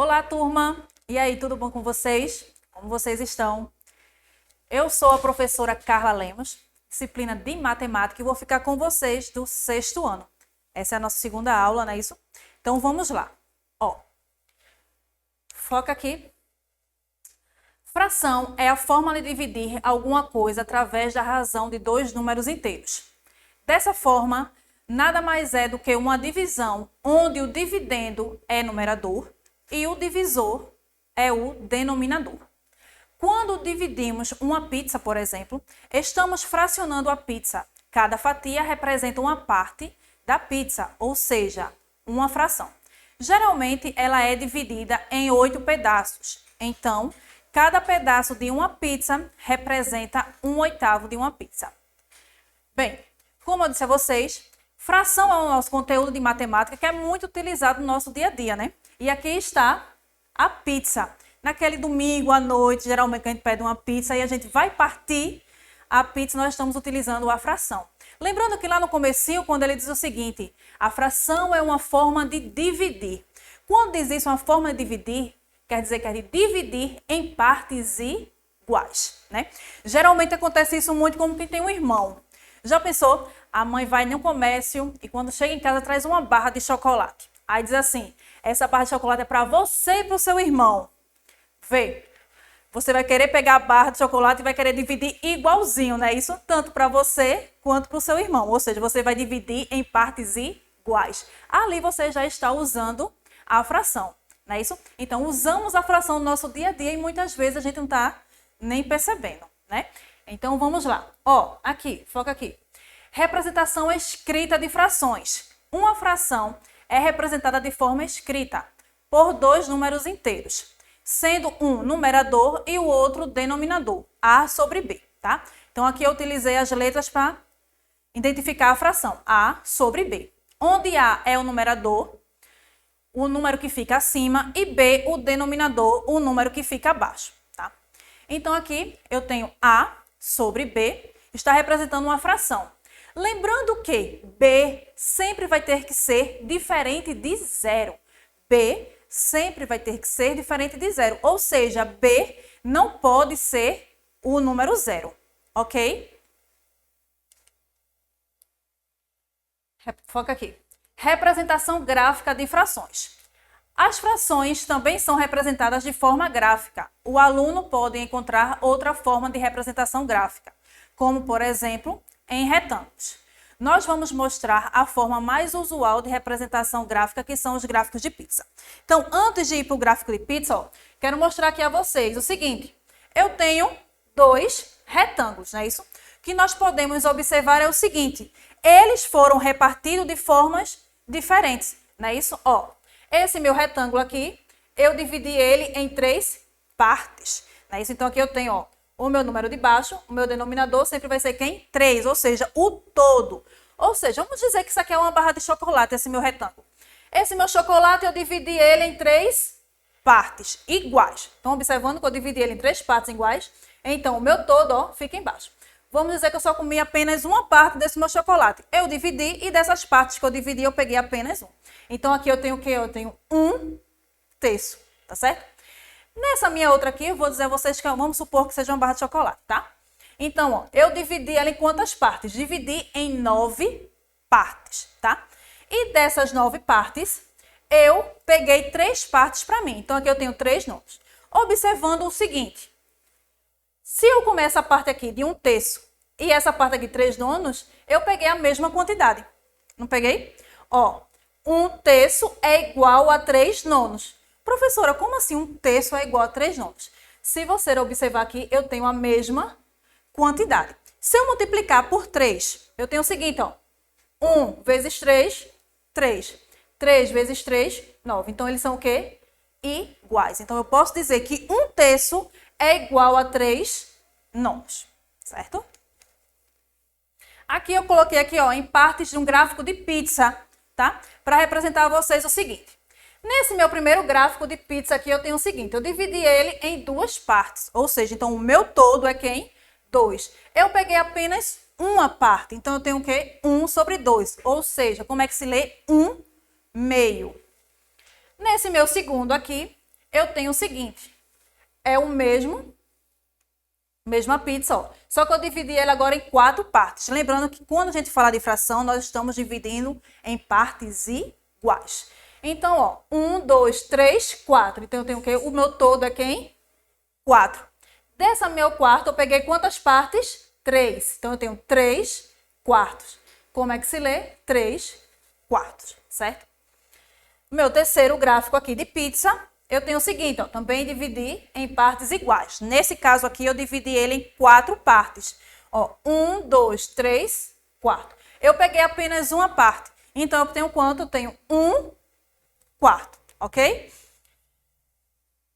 Olá, turma! E aí, tudo bom com vocês? Como vocês estão? Eu sou a professora Carla Lemos, disciplina de matemática, e vou ficar com vocês do 6º ano. Essa é a nossa segunda aula, não é isso? Então, vamos lá. Ó, foca aqui. Fração é a forma de dividir alguma coisa através da razão de dois números inteiros. Dessa forma, nada mais é do que uma divisão onde o dividendo é numerador e o divisor é o denominador. Quando dividimos uma pizza, por exemplo, estamos fracionando a pizza. Cada fatia representa uma parte da pizza, ou seja, uma fração. Geralmente, ela é dividida em 8 pedaços. Então, cada pedaço de uma pizza representa 1/8 de uma pizza. Bem, como eu disse a vocês, fração é o nosso conteúdo de matemática que é muito utilizado no nosso dia a dia, né? E aqui está a pizza. Naquele domingo à noite, geralmente a gente pede uma pizza e a gente vai partir a pizza, nós estamos utilizando a fração. Lembrando que lá no comecinho, quando ele diz o seguinte, a fração é uma forma de dividir. Quando diz isso, uma forma de dividir, quer dizer que é de dividir em partes iguais, né? Geralmente acontece isso muito como quem tem um irmão. Já pensou? A mãe vai no comércio e quando chega em casa traz uma barra de chocolate. Aí diz assim, essa barra de chocolate é para você e para o seu irmão. Vê, você vai querer pegar a barra de chocolate e vai querer dividir igualzinho, né? Isso tanto para você quanto para o seu irmão. Ou seja, você vai dividir em partes iguais. Ali você já está usando a fração, não é isso? Então, usamos a fração no nosso dia a dia e muitas vezes a gente não está nem percebendo, né? Então, vamos lá. Ó, aqui, foca aqui. Representação escrita de frações. Uma fração é representada de forma escrita por dois números inteiros, sendo um numerador e o outro denominador, A sobre B, tá? Então, aqui eu utilizei as letras para identificar a fração, A sobre B. Onde A é o numerador, o número que fica acima, e B, o denominador, o número que fica abaixo, tá? Então, aqui eu tenho A sobre B, está representando uma fração. Lembrando que B sempre vai ter que ser diferente de zero. B sempre vai ter que ser diferente de zero. Ou seja, B não pode ser o número zero, ok? Foca aqui. Representação gráfica de frações. As frações também são representadas de forma gráfica. O aluno pode encontrar outra forma de representação gráfica, como, por exemplo, em retângulos. Nós vamos mostrar a forma mais usual de representação gráfica, que são os gráficos de pizza. Então, antes de ir para o gráfico de pizza, ó, quero mostrar aqui a vocês o seguinte. Eu tenho dois retângulos, não é isso? O que nós podemos observar é o seguinte. Eles foram repartidos de formas diferentes, não é isso? Ó, esse meu retângulo aqui, eu dividi ele em 3 partes, não é isso? Então, aqui eu tenho, ó, o meu número de baixo, o meu denominador sempre vai ser quem? 3, ou seja, o todo. Ou seja, vamos dizer que isso aqui é uma barra de chocolate, esse meu retângulo. Esse meu chocolate, eu dividi ele em 3 partes iguais. Estão observando que eu dividi ele em 3 partes iguais? Então, o meu todo, ó, fica embaixo. Vamos dizer que eu só comi apenas uma parte desse meu chocolate. Eu dividi e dessas partes que eu dividi, eu peguei apenas um. Então, aqui eu tenho o quê? Eu tenho 1/3, tá certo? Nessa minha outra aqui, eu vou dizer a vocês que vamos supor que seja uma barra de chocolate, tá? Então, ó, eu dividi ela em quantas partes? Dividi em 9 partes, tá? E dessas 9 partes, eu peguei 3 partes para mim. Então, aqui eu tenho 3 números. Observando o seguinte. Se eu comer essa parte aqui de 1/3 e essa parte aqui 3 nonos, eu peguei a mesma quantidade. Não peguei? Ó, 1/3 é igual a 3 nonos. Professora, como assim 1/3 é igual a 3 nonos? Se você observar aqui, eu tenho a mesma quantidade. Se eu multiplicar por 3, eu tenho o seguinte, ó. 1 vezes 3, 3. 3 vezes 3, 9. Então, eles são o quê? Iguais. Então, eu posso dizer que 1/3 é igual a 3 nonos, certo? Aqui eu coloquei aqui, ó, em partes de um gráfico de pizza, tá? Para representar a vocês o seguinte. Nesse meu primeiro gráfico de pizza aqui, eu tenho o seguinte, eu dividi ele em 2 partes, ou seja, então o meu todo é quem? 2. Eu peguei apenas uma parte, então eu tenho o quê? 1 sobre 2, ou seja, como é que se lê? 1/2. Nesse meu segundo aqui, eu tenho o seguinte, é o mesma pizza, ó. Só que eu dividi ela agora em 4 partes. Lembrando que quando a gente fala de fração, nós estamos dividindo em partes iguais. Então, ó, 1, 2, 3, 4. Então, eu tenho o quê? O meu todo é quem? 4. Dessa meu quarto, eu peguei quantas partes? 3. Então, eu tenho 3 quartos. Como é que se lê? 3 quartos, certo? Meu terceiro gráfico aqui de pizza, eu tenho o seguinte, ó, também dividi em partes iguais. Nesse caso aqui, eu dividi ele em 4 partes. Ó, 1, 2, 3, 4. Eu peguei apenas uma parte. Então, eu tenho quanto? Eu tenho 1 quarto, ok?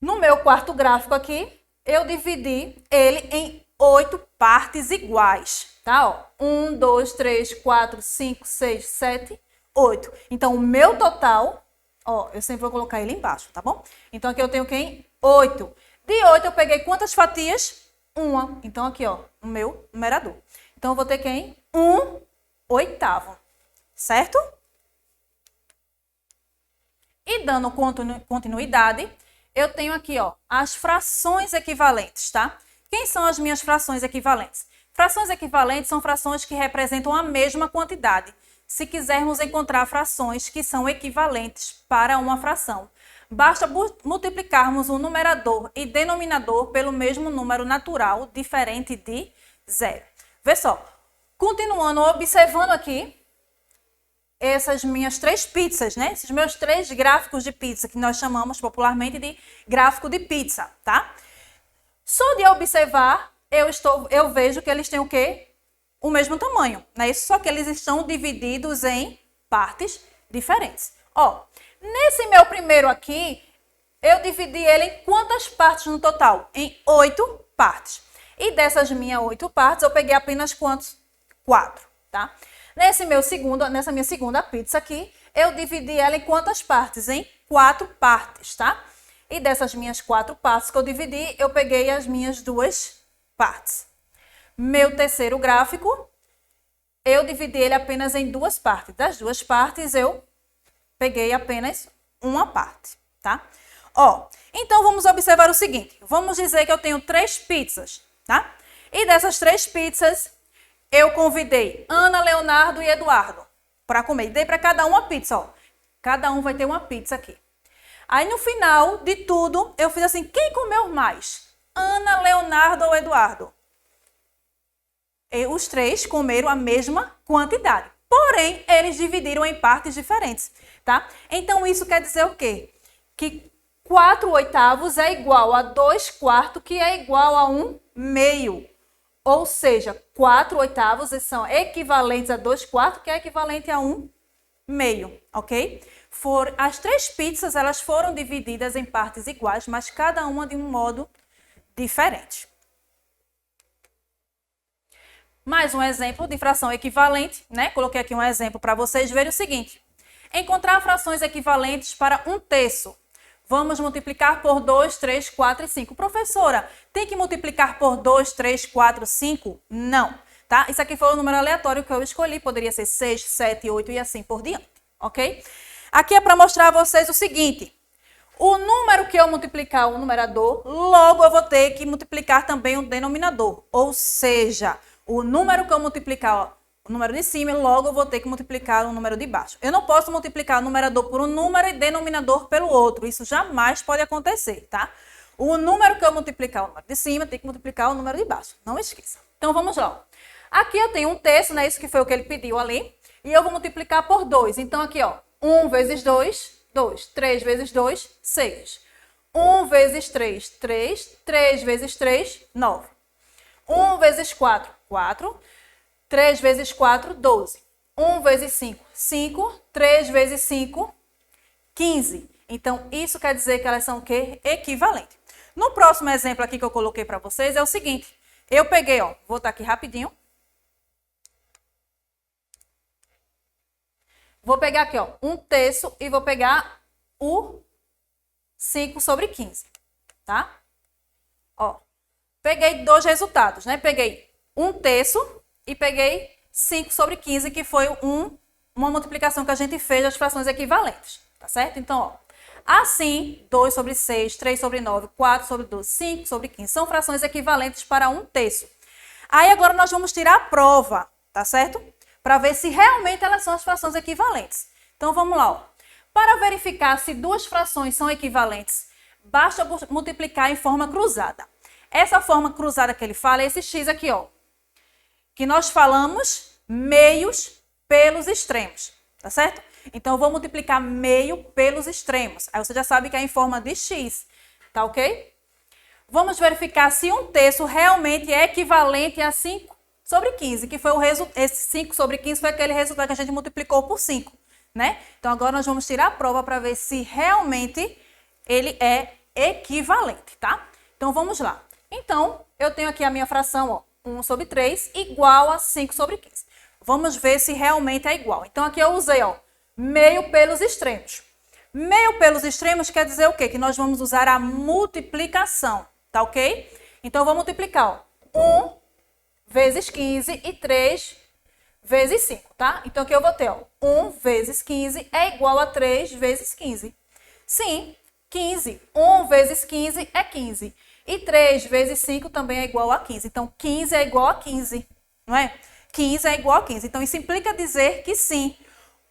No meu quarto gráfico aqui, eu dividi ele em 8 partes iguais, tá? Ó, 1, 2, 3, 4, 5, 6, 7, 8. Então, o meu total, ó, eu sempre vou colocar ele embaixo, tá bom? Então, aqui eu tenho quem? 8. De 8, eu peguei quantas fatias? Uma. Então, aqui, ó, o meu numerador. Então, eu vou ter quem? 1 oitavo, certo? E dando continuidade, eu tenho aqui, ó, as frações equivalentes, tá? Quem são as minhas frações equivalentes? Frações equivalentes são frações que representam a mesma quantidade. Se quisermos encontrar frações que são equivalentes para uma fração, basta multiplicarmos o numerador e denominador pelo mesmo número natural, diferente de 0. Vê só, continuando observando aqui, essas minhas 3 pizzas, né? Esses meus 3 gráficos de pizza, que nós chamamos popularmente de gráfico de pizza, tá? Só de observar, eu vejo que eles têm o quê? O mesmo tamanho, né? Só que eles estão divididos em partes diferentes. Ó, nesse meu primeiro aqui, eu dividi ele em quantas partes no total? Em 8 partes. E dessas minhas 8 partes, eu peguei apenas quantos? 4, tá? Nessa minha segunda pizza aqui, eu dividi ela em quantas partes? Em 4 partes, tá? E dessas minhas 4 partes que eu dividi, eu peguei as minhas 2 partes. Meu terceiro gráfico, eu dividi ele apenas em 2 partes. Das 2 partes, eu peguei apenas uma parte, tá? Ó, então vamos observar o seguinte. Vamos dizer que eu tenho 3 pizzas, tá? E dessas 3 pizzas, eu convidei Ana, Leonardo e Eduardo para comer. Dei para cada um uma pizza, ó. Cada um vai ter uma pizza aqui. Aí, no final de tudo, eu fiz assim, quem comeu mais? Ana, Leonardo ou Eduardo? E os 3 comeram a mesma quantidade. Porém, eles dividiram em partes diferentes, tá? Então, isso quer dizer o quê? Que 4 oitavos é igual a 2 quartos, que é igual a 1 meio. Ou seja, 4 oitavos são equivalentes a 2 quartos, que é equivalente a 1 meio, ok? As 3 pizzas, elas foram divididas em partes iguais, mas cada uma de um modo diferente. Mais um exemplo de fração equivalente, né? Coloquei aqui um exemplo para vocês verem o seguinte. Encontrar frações equivalentes para 1/3. Vamos multiplicar por 2, 3, 4 e 5. Professora, tem que multiplicar por 2, 3, 4, 5? Não, tá? Isso aqui foi o número aleatório que eu escolhi. Poderia ser 6, 7, 8 e assim por diante, ok? Aqui é para mostrar a vocês o seguinte. O número que eu multiplicar o numerador, logo eu vou ter que multiplicar também o denominador. Ou seja, o número que eu multiplicar, ó, o número de cima, logo eu vou ter que multiplicar o número de baixo. Eu não posso multiplicar o numerador por um número e denominador pelo outro. Isso jamais pode acontecer, tá? O número que eu multiplicar o número de cima, tem que multiplicar o número de baixo. Não esqueça. Então, vamos lá. Aqui eu tenho 1/3, né? Isso que foi o que ele pediu ali. E eu vou multiplicar por 2. Então, aqui, ó. 1 vezes 2, 2. 3 vezes 2, 6. 1 vezes 3, 3. 3 vezes 3, 9. 1 vezes 4, 4. 3 vezes 4, 12. 1 vezes 5, 5. 3 vezes 5, 15. Então, isso quer dizer que elas são o quê? Equivalentes. No próximo exemplo aqui que eu coloquei para vocês é o seguinte. Eu peguei, ó, vou botar aqui rapidinho. Vou pegar aqui, ó, 1/3 e vou pegar o 5 sobre 15, tá? Ó, peguei 2 resultados, né? Peguei 1/3 e peguei 5 sobre 15, que foi uma multiplicação que a gente fez das frações equivalentes, tá certo? Então, ó, Assim, 2 sobre 6, 3 sobre 9, 4 sobre 12, 5 sobre 15. São frações equivalentes para 1/3. Aí agora nós vamos tirar a prova, tá certo? Para ver se realmente elas são as frações equivalentes. Então vamos lá, ó. Para verificar se duas frações são equivalentes, basta multiplicar em forma cruzada. Essa forma cruzada que ele fala é esse x aqui, ó. Que nós falamos meios pelos extremos, tá certo? Então, eu vou multiplicar meio pelos extremos. Aí você já sabe que é em forma de x, tá ok? Vamos verificar se 1/3 realmente é equivalente a 5 sobre 15, que foi o resultado. Esse 5 sobre 15 foi aquele resultado que a gente multiplicou por 5, né? Então, agora nós vamos tirar a prova para ver se realmente ele é equivalente, tá? Então, vamos lá. Então, eu tenho aqui a minha fração, ó, 1 sobre 3 igual a 5 sobre 15. Vamos ver se realmente é igual. Então, aqui eu usei, ó, meio pelos extremos. Meio pelos extremos quer dizer o quê? Que nós vamos usar a multiplicação, tá ok? Então, eu vou multiplicar, ó, 1 vezes 15 e 3 vezes 5, tá? Então, aqui eu vou ter, ó, 1 vezes 15 é igual a 3 vezes 15. Sim, 15. 1 vezes 15 é 15. E 3 vezes 5 também é igual a 15. Então, 15 é igual a 15, não é? 15 é igual a 15. Então, isso implica dizer que sim,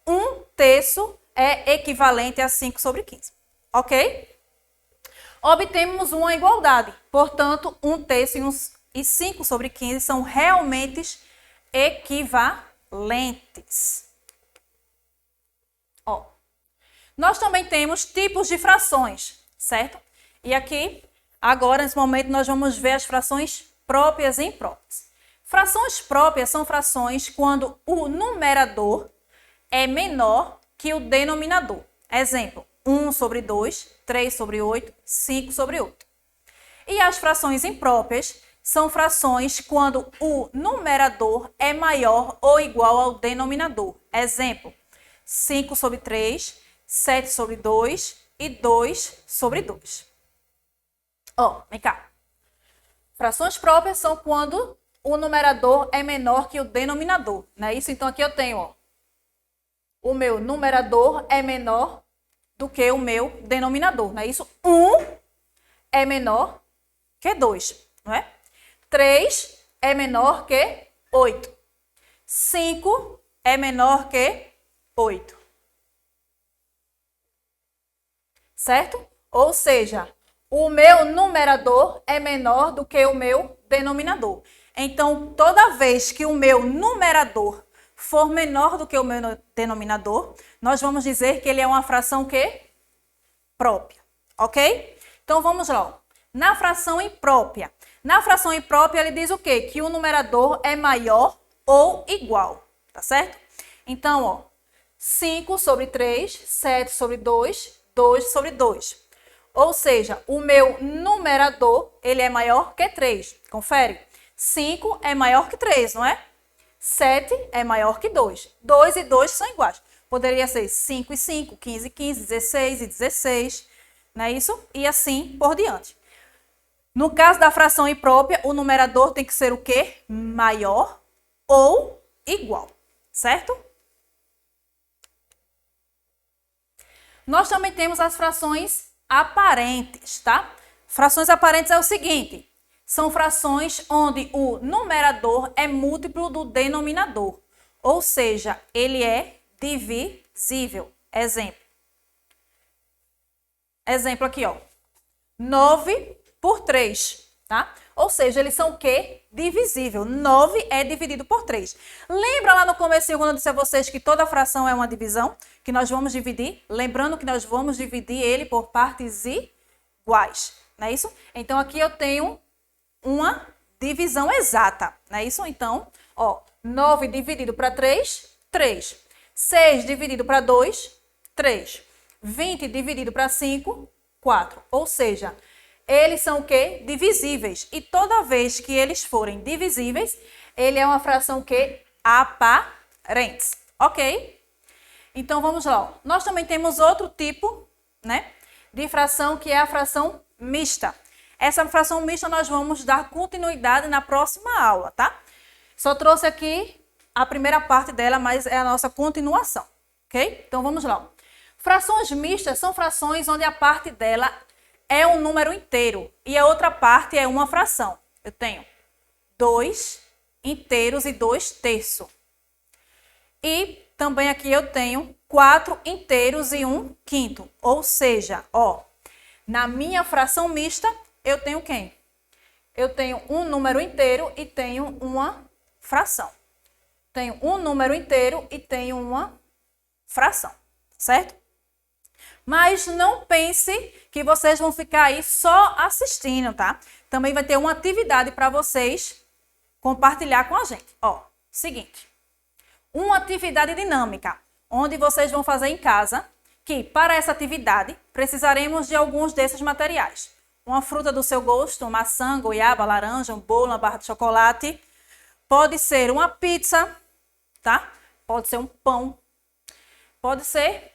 1/3 é equivalente a 5 sobre 15. Ok? Obtemos uma igualdade. Portanto, 1/3 e 5 sobre 15 são realmente equivalentes. Ó, nós também temos tipos de frações, certo? E aqui, agora, nesse momento, nós vamos ver as frações próprias e impróprias. Frações próprias são frações quando o numerador é menor que o denominador. Exemplo, 1 sobre 2, 3 sobre 8, 5 sobre 8. E as frações impróprias são frações quando o numerador é maior ou igual ao denominador. Exemplo, 5 sobre 3, 7 sobre 2 e 2 sobre 2. Ó, vem cá. Frações próprias são quando o numerador é menor que o denominador, não é isso? Então, aqui eu tenho, ó, o meu numerador é menor do que o meu denominador, não é isso? 1 é menor que 2, não é? 3 é menor que 8. 5 é menor que 8. Certo? Ou seja, o meu numerador é menor do que o meu denominador. Então, toda vez que o meu numerador for menor do que o meu denominador, nós vamos dizer que ele é uma fração que? Própria. Ok? Então, vamos lá. Ó. Na fração imprópria. Na fração imprópria, ele diz o quê? Que o numerador é maior ou igual. Tá certo? Então, ó, 5 sobre 3, 7 sobre 2, 2 sobre 2. Ou seja, o meu numerador, ele é maior que 3. Confere. 5 é maior que 3, não é? 7 é maior que 2. 2 e 2 são iguais. Poderia ser 5 e 5, 15 e 15, 16 e 16, não é isso? E assim por diante. No caso da fração imprópria, o numerador tem que ser o quê? Maior ou igual, certo? Nós também temos as frações aparentes, tá? Frações aparentes é o seguinte, são frações onde o numerador é múltiplo do denominador, ou seja, ele é divisível. Exemplo aqui, ó, 9 por 3, tá? Ou seja, eles são o quê? Divisível. 9 é dividido por 3. Lembra lá no comecinho quando eu disse a vocês que toda fração é uma divisão? Que nós vamos dividir? Lembrando que nós vamos dividir ele por partes iguais, não é isso? Então, aqui eu tenho uma divisão exata, não é isso? Então, ó, 9 dividido para 3, 3. 6 dividido para 2, 3. 20 dividido para 5, 4. Ou seja, eles são o quê? Divisíveis. E toda vez que eles forem divisíveis, ele é uma fração que aparente. Ok? Então, vamos lá. Ó. Nós também temos outro tipo, né, de fração, que é a fração mista. Essa fração mista nós vamos dar continuidade na próxima aula, tá? Só trouxe aqui a primeira parte dela, mas é a nossa continuação, ok? Então, vamos lá. Ó. Frações mistas são frações onde a parte dela é um número inteiro e a outra parte é uma fração. Eu tenho 2 inteiros e 2 terços. E também aqui eu tenho 4 inteiros e 1 quinto. Ou seja, ó, na minha fração mista, eu tenho quem? Eu tenho um número inteiro e tenho uma fração. Tenho um número inteiro e tenho uma fração, certo? Mas não pense que vocês vão ficar aí só assistindo, tá? Também vai ter uma atividade para vocês compartilhar com a gente. Ó, seguinte. Uma atividade dinâmica, onde vocês vão fazer em casa, que para essa atividade precisaremos de alguns desses materiais. Uma fruta do seu gosto, maçã, goiaba, laranja, um bolo, uma barra de chocolate. Pode ser uma pizza, tá? Pode ser um pão. Pode ser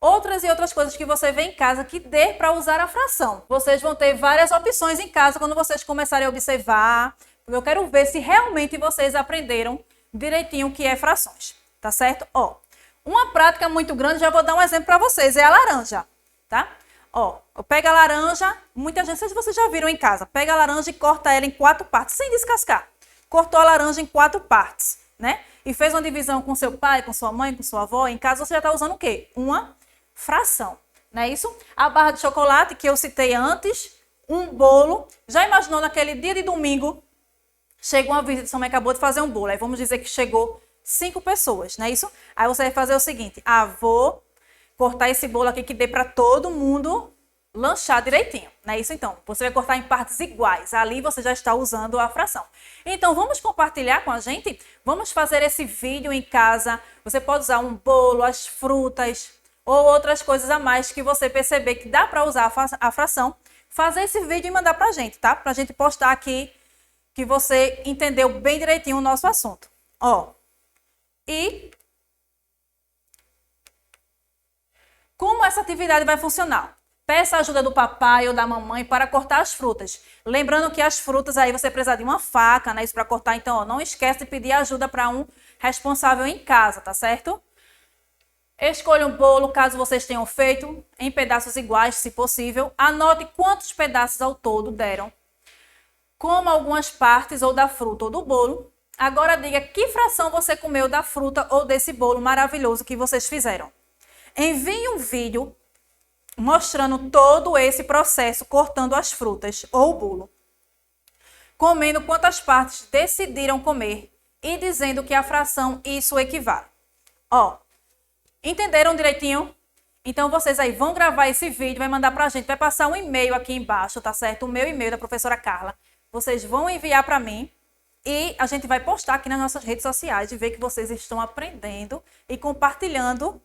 outras e outras coisas que você vê em casa que dê para usar a fração. Vocês vão ter várias opções em casa quando vocês começarem a observar. Eu quero ver se realmente vocês aprenderam direitinho o que é frações, tá certo? Ó, uma prática muito grande, já vou dar um exemplo para vocês, é a laranja, tá? Ó, eu pego a laranja, muita gente, não sei se vocês já viram em casa, pega a laranja e corta ela em 4 partes, sem descascar. Cortou a laranja em 4 partes, né? E fez uma divisão com seu pai, com sua mãe, com sua avó, em casa você já está usando o quê? Uma fração, não é isso? A barra de chocolate que eu citei antes, um bolo, já imaginou naquele dia de domingo, chegou uma visita, sua mãe acabou de fazer um bolo, aí vamos dizer que chegou 5 pessoas, não é isso? Aí você vai fazer o seguinte, vou cortar esse bolo aqui que dê para todo mundo lanchar direitinho, não é isso? Então, você vai cortar em partes iguais, ali você já está usando a fração. Então, vamos compartilhar com a gente? Vamos fazer esse vídeo em casa, você pode usar um bolo, as frutas ou outras coisas a mais que você perceber que dá para usar a fração, fazer esse vídeo e mandar para a gente, tá? Para a gente postar aqui que você entendeu bem direitinho o nosso assunto. Ó, e como essa atividade vai funcionar? Peça a ajuda do papai ou da mamãe para cortar as frutas. Lembrando que as frutas aí você precisa de uma faca, né? Isso para cortar. Então, ó, não esquece de pedir ajuda para um responsável em casa, tá certo? Escolha um bolo, caso vocês tenham feito, em pedaços iguais, se possível. Anote quantos pedaços ao todo deram. Coma algumas partes ou da fruta ou do bolo. Agora diga que fração você comeu da fruta ou desse bolo maravilhoso que vocês fizeram. Envie um vídeo mostrando todo esse processo cortando as frutas ou o bolo. Comendo quantas partes decidiram comer e dizendo que a fração isso equivale. Ó, entenderam direitinho? Então vocês aí vão gravar esse vídeo, vai mandar pra gente, vai passar um e-mail aqui embaixo, tá certo? O meu e-mail da professora Carla. Vocês vão enviar para mim e a gente vai postar aqui nas nossas redes sociais e ver que vocês estão aprendendo e compartilhando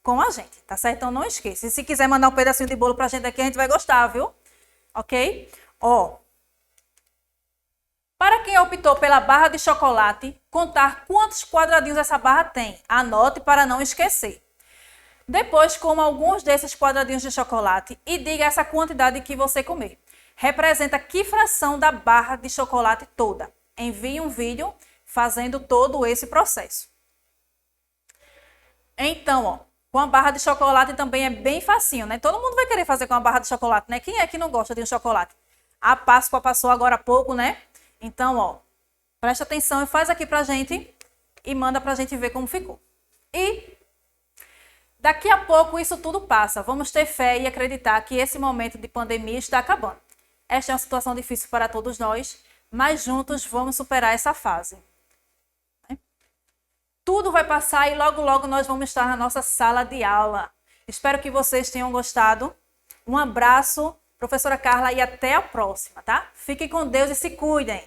com a gente, tá certo? Então não esqueça. E se quiser mandar um pedacinho de bolo pra gente aqui, a gente vai gostar, viu? Ok? Ó. Para quem optou pela barra de chocolate, contar quantos quadradinhos essa barra tem. Anote para não esquecer. Depois, coma alguns desses quadradinhos de chocolate e diga essa quantidade que você comer. Representa que fração da barra de chocolate toda. Envie um vídeo fazendo todo esse processo. Então, ó, com a barra de chocolate também é bem facinho, né? Todo mundo vai querer fazer com a barra de chocolate, né? Quem é que não gosta de um chocolate? A Páscoa passou agora há pouco, né? Então, ó, presta atenção e faz aqui pra gente e manda pra gente ver como ficou. E daqui a pouco isso tudo passa. Vamos ter fé e acreditar que esse momento de pandemia está acabando. Esta é uma situação difícil para todos nós, mas juntos vamos superar essa fase. Tudo vai passar e logo, logo nós vamos estar na nossa sala de aula. Espero que vocês tenham gostado. Um abraço, professora Carla, e até a próxima, tá? Fiquem com Deus e se cuidem.